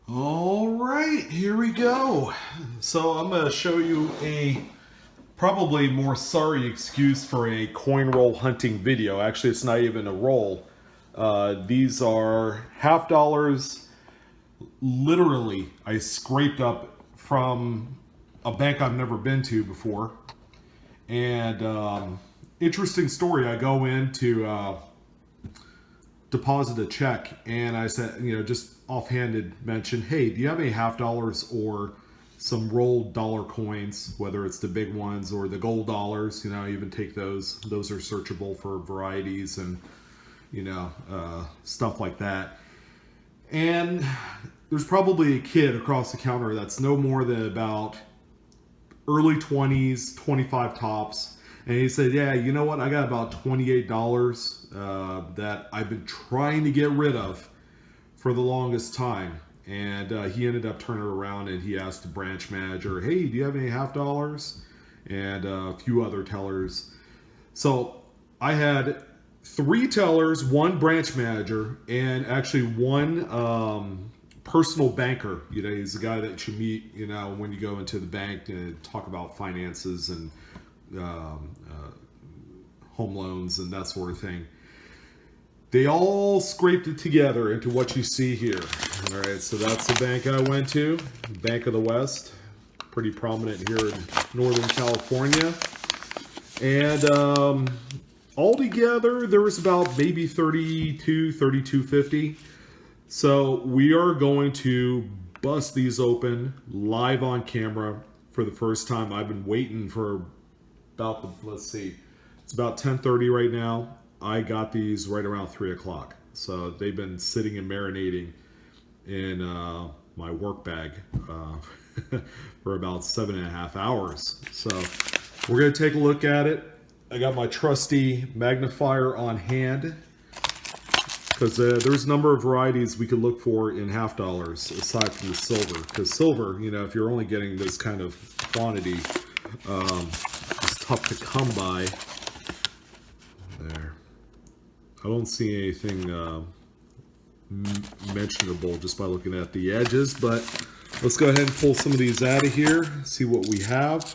All right, here we go. So I'm going to show you a probably more sorry excuse for a coin roll hunting video. Actually, it's not even a roll. These are half dollars. Literally, I scraped up from a bank I've never been to before. And interesting story. I go in to deposit a check, and I said, just offhanded mention, hey, do you have any half dollars or some rolled dollar coins, whether it's the big ones or the gold dollars? Even take those. Those are searchable for varieties and stuff like that. And there's probably a kid across the counter that's no more than about early 20s, 25 tops. And he said, yeah, you know what? I got about $28 that I've been trying to get rid of for the longest time. And he ended up turning around and he asked the branch manager, hey, do you have any half dollars? And a few other tellers. So I had 3 tellers, 1 branch manager, and actually 1 personal banker. He's the guy that you meet, when you go into the bank to talk about finances and home loans and that sort of thing. They all scraped it together into what you see here. All right, so that's the bank I went to, Bank of the West, pretty prominent here in Northern California. And altogether, there was about maybe 3250. So we are going to bust these open live on camera for the first time. I've been waiting for about, let's see, it's about 10:30 right now. I got these right around 3 o'clock. So they've been sitting and marinating in my work bag for about 7.5 hours. So we're going to take a look at it. I got my trusty magnifier on hand because there's a number of varieties we could look for in half dollars aside from the silver. Because silver, if you're only getting this kind of quantity, it's tough to come by. There. I don't see anything mentionable just by looking at the edges, but let's go ahead and pull some of these out of here, see what we have.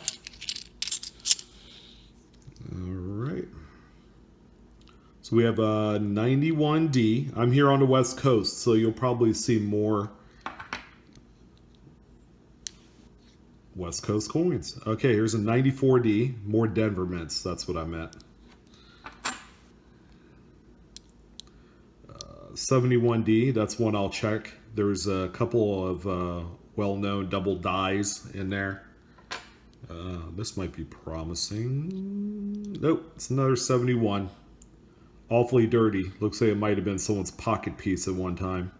All right. So we have a 91D. I'm here on the West Coast, so you'll probably see more West Coast coins. Okay, here's a 94D, more Denver mints. That's what I meant. 71D, that's one I'll check. There's a couple of well-known double dies in there. This might be promising. Nope, it's another 71. Awfully dirty. Looks like it might have been someone's pocket piece at one time.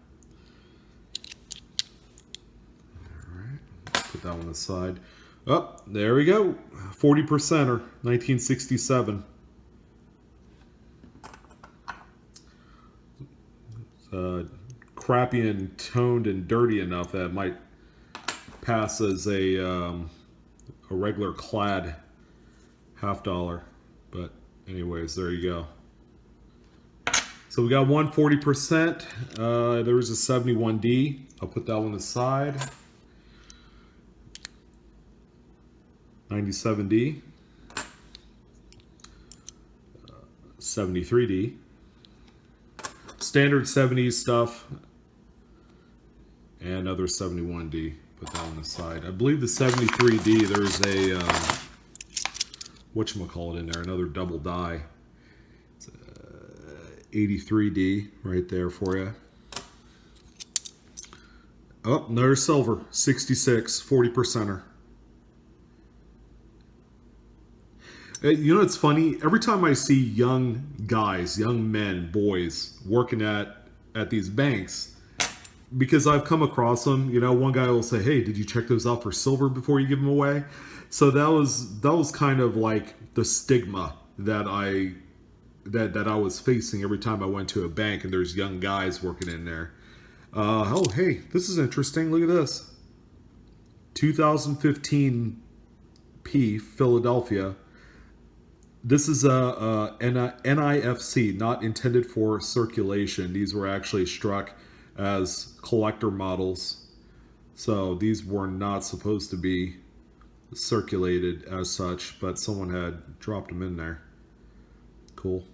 Alright, put that one aside. Oh, there we go. 40%er, 1967. Crappy and toned and dirty enough that it might pass as a regular clad half dollar. But anyways, there you go. So we got 140%. There was a 71D. I'll put that one aside. 97D. 73D. Standard 70s stuff. And another 71D. Put that one aside. I believe the 73D, there's a whatchamacallit in there, another double die. 83D right there for you. Oh, another silver, 66, 40%er. It's funny? Every time I see young guys, young men, boys working at these banks, because I've come across them, one guy will say, hey, did you check those out for silver before you give them away? So that was kind of like the stigma that I was facing every time I went to a bank and there's young guys working in there. Oh, hey, this is interesting. Look at this. 2015 P, Philadelphia. This is a NIFC, not intended for circulation. These were actually struck as collector models. So these were not supposed to be circulated as such, but someone had dropped them in there. Cool.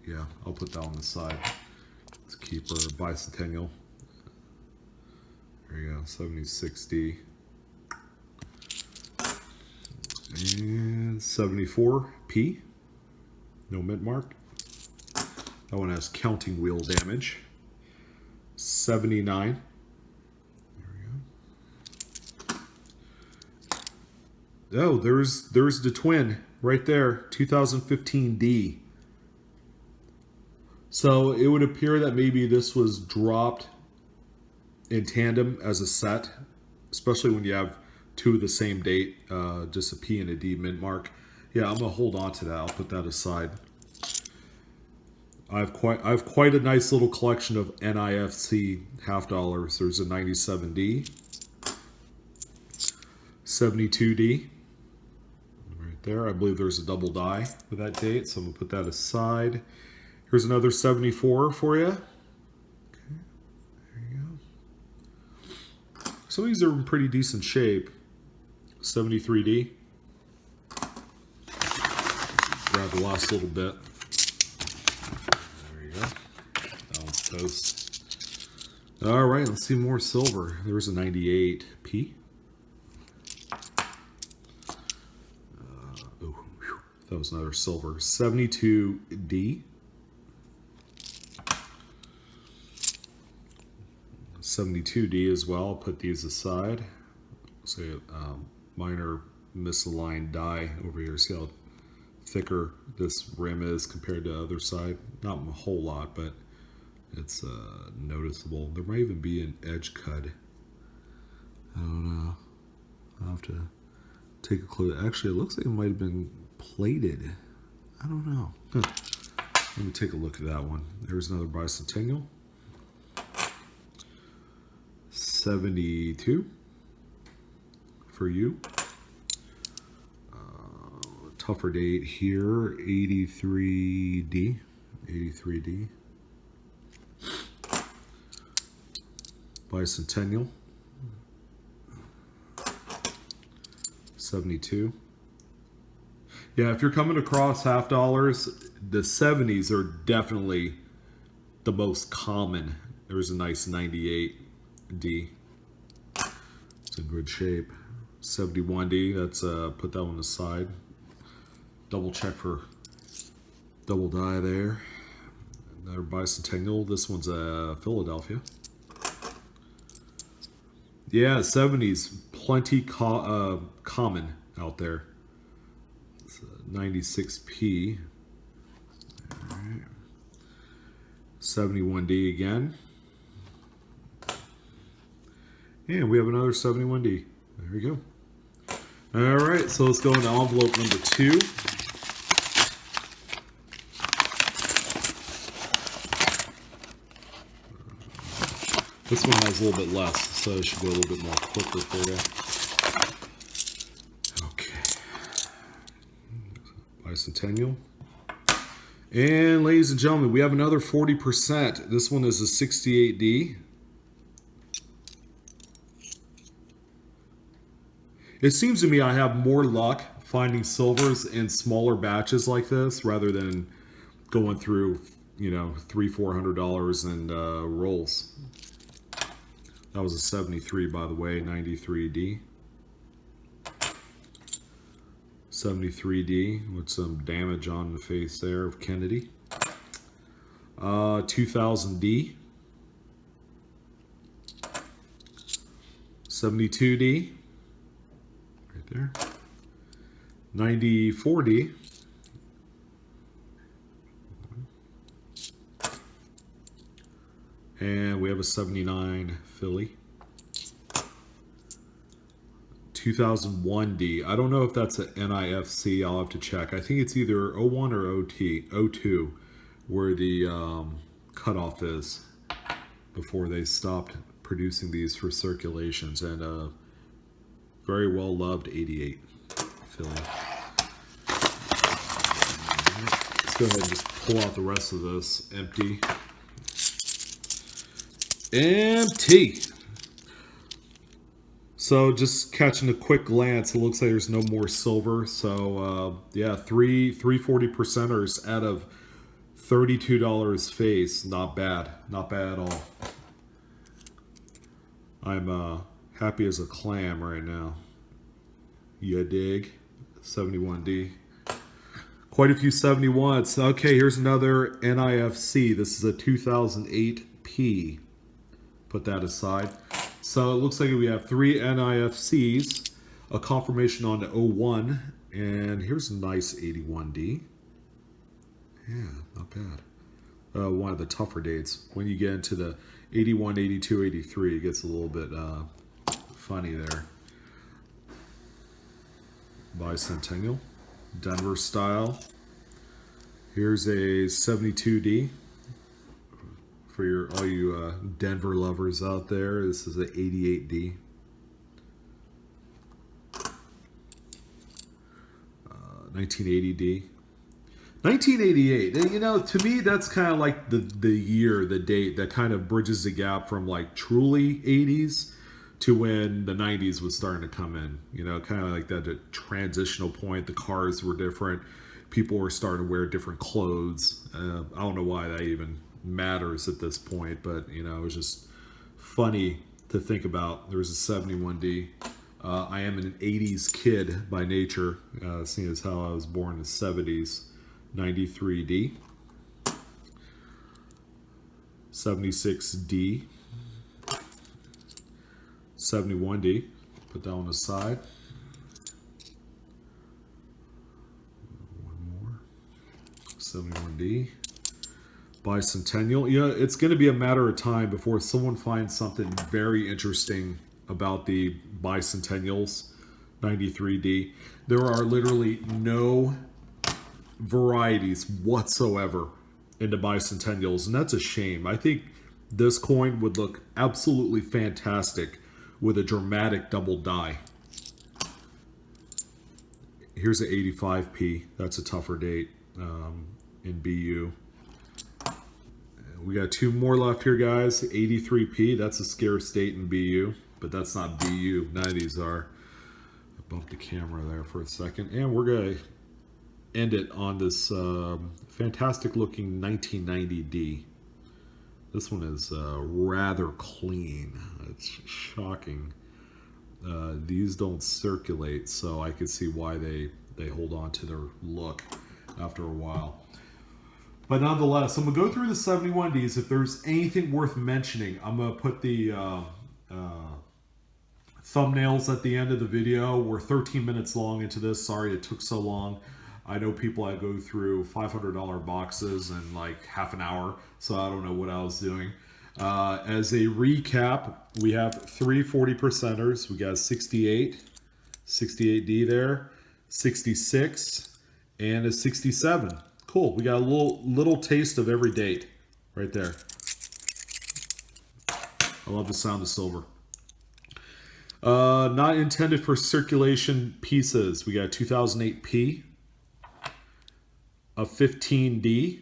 Yeah, I'll put that on the side. Let's keep our bicentennial. There you go, 7060. And 74p. No mint mark. That one has counting wheel damage. 79. Oh, there's the twin right there, 2015D. So it would appear that maybe this was dropped in tandem as a set, especially when you have two of the same date, just a P and a D mint mark. Yeah, I'm gonna hold on to that. I'll put that aside. I've quite a nice little collection of NIFC half dollars. There's a 97D, 72D. There, I believe there's a double die with that date, so I'm gonna put that aside. Here's another 74 for you. Okay, there you go. Some of these are in pretty decent shape. 73D. Grab the last little bit. There you go. That one's toast. All right, let's see more silver. There's a 98P. That was another silver. 72D. 72D as well. I'll put these aside. Say minor misaligned die over here. See how thicker this rim is compared to the other side? Not a whole lot, but it's noticeable. There might even be an edge cut. I don't know. I'll have to take a clue. Actually, it looks like it might have been plated. I don't know. Let me take a look at that one. There's another bicentennial. 72 for you. Tougher date here. 83D. 83D. Bicentennial. 72. Yeah, if you're coming across half dollars, the 70s are definitely the most common. There's a nice 98D. It's in good shape. 71D, that's put that one aside. Double check for double die there. Another bicentennial. This one's Philadelphia. Yeah, 70s, plenty common out there. 96P. All right. 71D again. And we have another 71D. There we go. All right, so let's go into envelope number 2. This one has a little bit less, so it should go a little bit more quicker for you. Bicentennial. And ladies and gentlemen, we have another 40%. This one is a 68D. It seems to me I have more luck finding silvers in smaller batches like this rather than going through, you know, $300-400 in rolls. That was a 73, by the way, 93D. 73D with some damage on the face there of Kennedy. 2000D. 72D. Right there. 94D. And we have a 79 Philly. 2001D. I don't know if that's an NIFC. I'll have to check. I think it's either 01 or 02 where the cutoff is before they stopped producing these for circulations. And very well loved 88 Philly. Let's go ahead and just pull out the rest of this empty. Empty. So just catching a quick glance, it looks like there's no more silver. So yeah, three 40%ers out of $32 face. Not bad. Not bad at all. I'm happy as a clam right now. You dig? 71D. Quite a few 71s. Okay, here's another NIFC. This is a 2008P. Put that aside. So it looks like we have 3 NIFCs, a confirmation on the 01, and here's a nice 81D. Yeah, not bad. One of the tougher dates. When you get into the 81, 82, 83, it gets a little bit funny there. Bicentennial, Denver style. Here's a 72D. For all you Denver lovers out there, this is an 88D. 1980D. 1988. You know, to me, that's kind of like the year, the date that kind of bridges the gap from like truly 80s to when the 90s was starting to come in. You know, kind of like that transitional point. The cars were different. People were starting to wear different clothes. I don't know why that even matters at this point, but you know, it was just funny to think about. There was a 71D. I am an 80s kid by nature, seeing as how I was born in the 70s. 93D. 76D. 71D. Put that on the side. One more. 71D. Bicentennial. Yeah, it's going to be a matter of time before someone finds something very interesting about the bicentennials. 93D. There are literally no varieties whatsoever into bicentennials, and that's a shame. I think this coin would look absolutely fantastic with a dramatic double die. Here's an 85P. That's a tougher date in BU. We got 2 more left here, guys. 83P. That's a scarce date in BU, but that's not BU. None of these are. I bumped the camera there for a second, and we're gonna end it on this fantastic looking 1990D. This one is rather clean. It's shocking. These don't circulate, so I can see why they hold on to their look after a while. But nonetheless, I'm going to go through the 71Ds. If there's anything worth mentioning, I'm going to put the thumbnails at the end of the video. We're 13 minutes long into this. Sorry it took so long. I know people that go through $500 boxes in like half an hour, so I don't know what I was doing. As a recap, we have 3 40%ers. We got 68, 68D there, 66, and a 67. Cool. We got a little taste of every date right there. I love the sound of silver. Not intended for circulation pieces. We got 2008P. A 15D,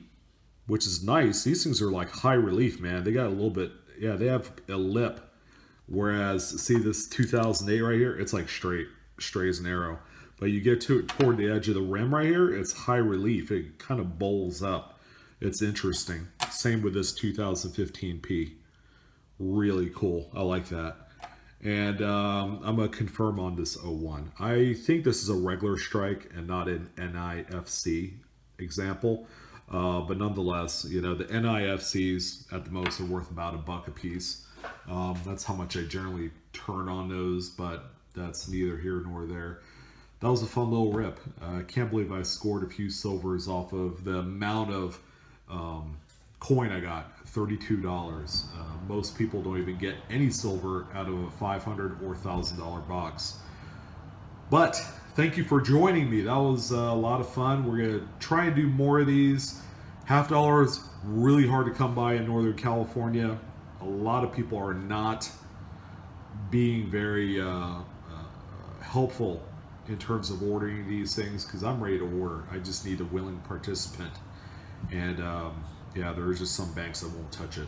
which is nice. These things are like high relief, man. They got a little bit, yeah, they have a lip. Whereas, see this 2008 right here? It's like straight as an arrow. But you get to it toward the edge of the rim right here, it's high relief. It kind of bowls up. It's interesting. Same with this 2015P. Really cool. I like that. And I'm going to confirm on this 01. I think this is a regular strike and not an NIFC example, but nonetheless, you know, the NIFCs at the most are worth about $1 a piece. That's how much I generally turn on those, but that's neither here nor there. That was a fun little rip. I can't believe I scored a few silvers off of the amount of coin I got, $32. Most people don't even get any silver out of a $500 or $1,000 box. But thank you for joining me. That was a lot of fun. We're going to try and do more of these. $50 is really hard to come by in Northern California. A lot of people are not being very helpful in terms of ordering these things because I'm ready to order. I just need a willing participant. And yeah, there's just some banks that won't touch it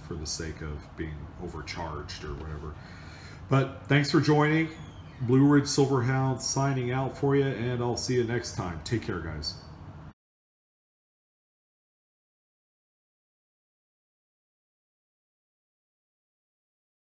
for the sake of being overcharged or whatever. But thanks for joining. Blue Ridge Silverhound signing out for you, and I'll see you next time. Take care, guys.